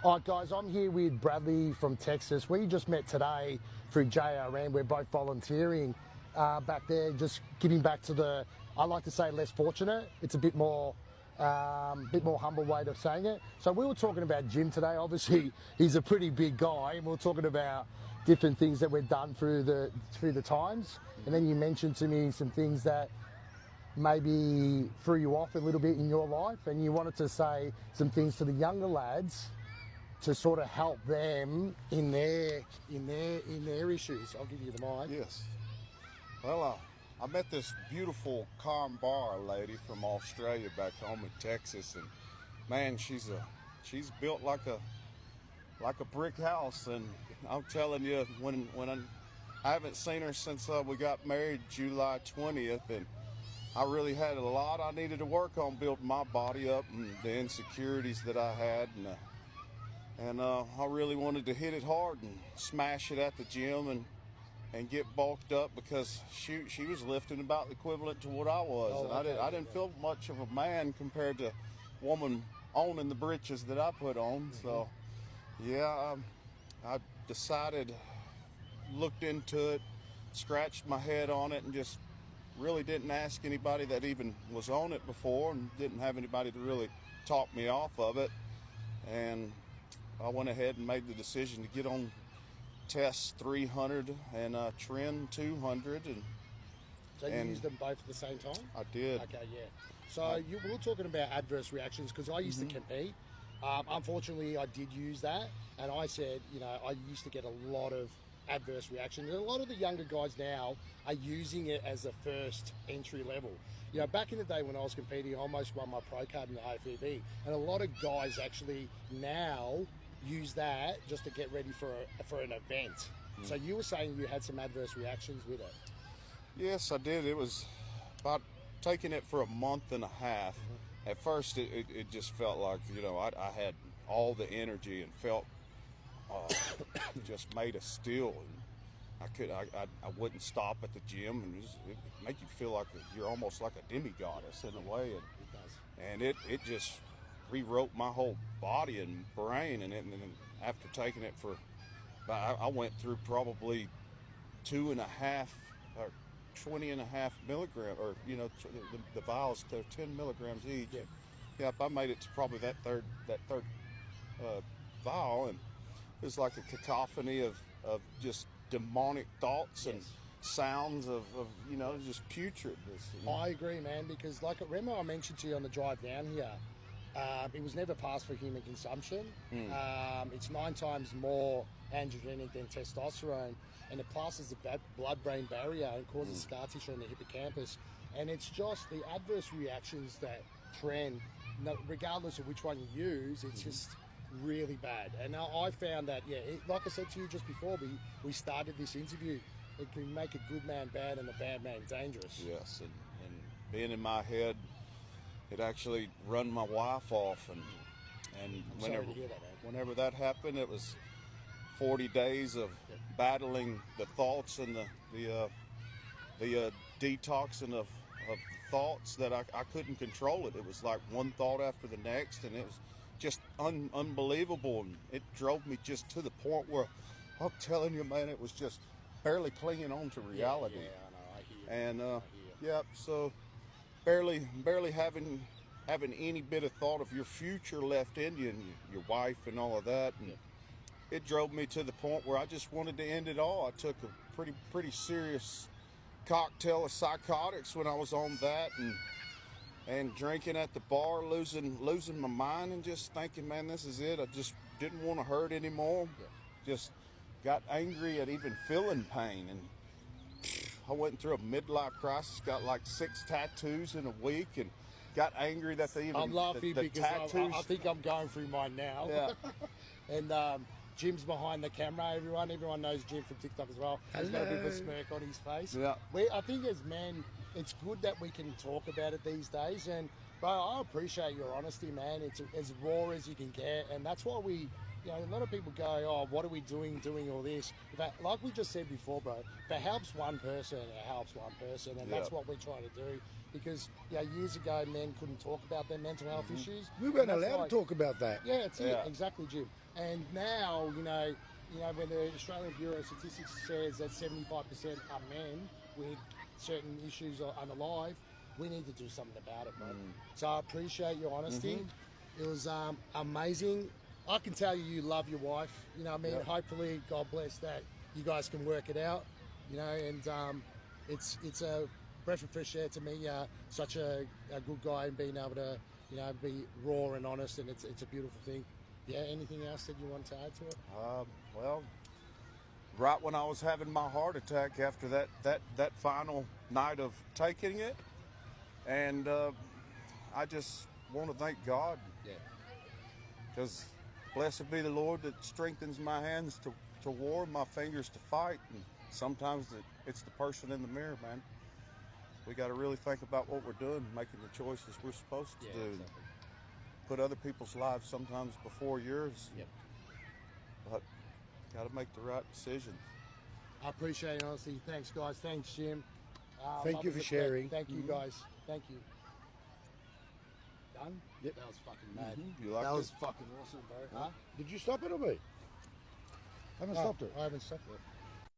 All right, guys, I'm here with Bradley from Texas. We just met today through JRM. We're both volunteering back there, just giving back to the, I like to say, less fortunate. It's a bit more humble way of saying it. So we were talking about Jim today. Obviously, he's a pretty big guy, and we were talking about different things that we've done through the times. And then you mentioned to me some things that maybe threw you off a little bit in your life, and you wanted to say some things to the younger lads to sort of help them in their issues. I'll give you the mic. Yes. Well, I met this beautiful calm bar lady from Australia back home in Texas, and man, she's built like a brick house. And I'm telling you, I haven't seen her since we got married July 20th, and I really had a lot I needed to work on building my body up and the insecurities that I had, and I really wanted to hit it hard and smash it at the gym and get bulked up, because she was lifting about the equivalent to what I was. Oh, and okay. I didn't feel much of a man compared to woman owning the britches that I put on. So yeah, I decided, looked into it, scratched my head on it, and just really didn't ask anybody that even was on it before, and didn't have anybody to really talk me off of it. And I went ahead and made the decision to get on Test 300 and Trend 200. So you used them both at the same time? I did. Okay, yeah. So we were talking about adverse reactions, because I used to compete. Unfortunately, I did use that, and I said, I used to get a lot of adverse reactions. And a lot of the younger guys now are using it as a first entry level. Back in the day when I was competing, I almost won my pro card in the AFB, and a lot of guys actually now use that just to get ready for an event. So you were saying you had some adverse reactions with it. Yes, I did. It was about taking it for a month and a half. At first, it just felt like, I had all the energy and felt just made of steel. And I wouldn't stop at the gym, and it make you feel like you're almost like a demigoddess in a way. And It does. And it just rewrote my whole body and brain. And then after taking it I went through probably 2.5 or 20.5 milligrams, or the vials, they're 10 milligrams each. Yeah. Yep, I made it to probably that third vial, and it was like a cacophony of just demonic thoughts and sounds of just putridness. I agree, man, because remember I mentioned to you on the drive down here, it was never passed for human consumption. It's 9 times more androgenic than testosterone, and it passes the blood-brain barrier and causes scar tissue in the hippocampus. And it's just the adverse reactions that trend, regardless of which one you use, it's just really bad. And I found that, like I said to you just before we started this interview, it can make a good man bad and a bad man dangerous. Yes, and being in my head, it actually run my wife off, and whenever that happened, it was 40 days of battling the thoughts and the detoxing of thoughts that I couldn't control it. It was like one thought after the next, and it was just unbelievable, and it drove me just to the point where I'm telling you, man, it was just barely clinging on to reality. Yeah, I know, I hear. And so barely having any bit of thought of your future left in you, and your wife and all of that. And it drove me to the point where I just wanted to end it all. I took a pretty serious cocktail of psychotics when I was on that, and drinking at the bar, losing my mind, and just thinking, man, this is it. I just didn't want to hurt anymore. Just got angry at even feeling pain, and I went through a midlife crisis, got like 6 tattoos in a week, and got angry that they even... I'm laughing the because tattoos, I think I'm going through mine now. Yeah. And Jim's behind the camera, everyone knows Jim from TikTok as well. He's got a bit of a smirk on his face. Yeah. I think as men, it's good that we can talk about it these days, and bro, I appreciate your honesty, man. It's as raw as you can get, and that's why a lot of people go, oh, what are we doing all this? Like we just said before, bro, if it helps one person, it helps one person, and that's what we're trying to do. because years ago men couldn't talk about their mental health issues. We weren't And that's allowed to talk about that. Yeah, it's it. Yeah. Exactly, Jim. And now, when the Australian Bureau of Statistics says that 75% are men with certain issues or unalive, we need to do something about it, mate. So I appreciate your honesty. It was amazing. I can tell you love your wife. You know what I mean? Yeah. Hopefully, God bless that you guys can work it out. And it's a breath of fresh air to me. Such a good guy and being able to, be raw and honest, and it's a beautiful thing. Yeah. Anything else that you want to add to it? Well, right when I was having my heart attack after that final night of taking it, and I just want to thank God, because blessed be the Lord that strengthens my hands to war, my fingers to fight, and sometimes it's the person in the mirror, man. We got to really think about what we're doing, making the choices we're supposed to do. Exactly. Put other people's lives sometimes before yours. Yep. But got to make the right decisions. I appreciate it, honestly. Thanks, guys. Thanks, Jim. Thank Love you and for respect. sharing. Thank you, guys. Thank you. Done? Yep. That was fucking mad. You liked That it? was fucking awesome, bro. Huh? Did you stop it or me? I haven't stopped it. I haven't stopped it.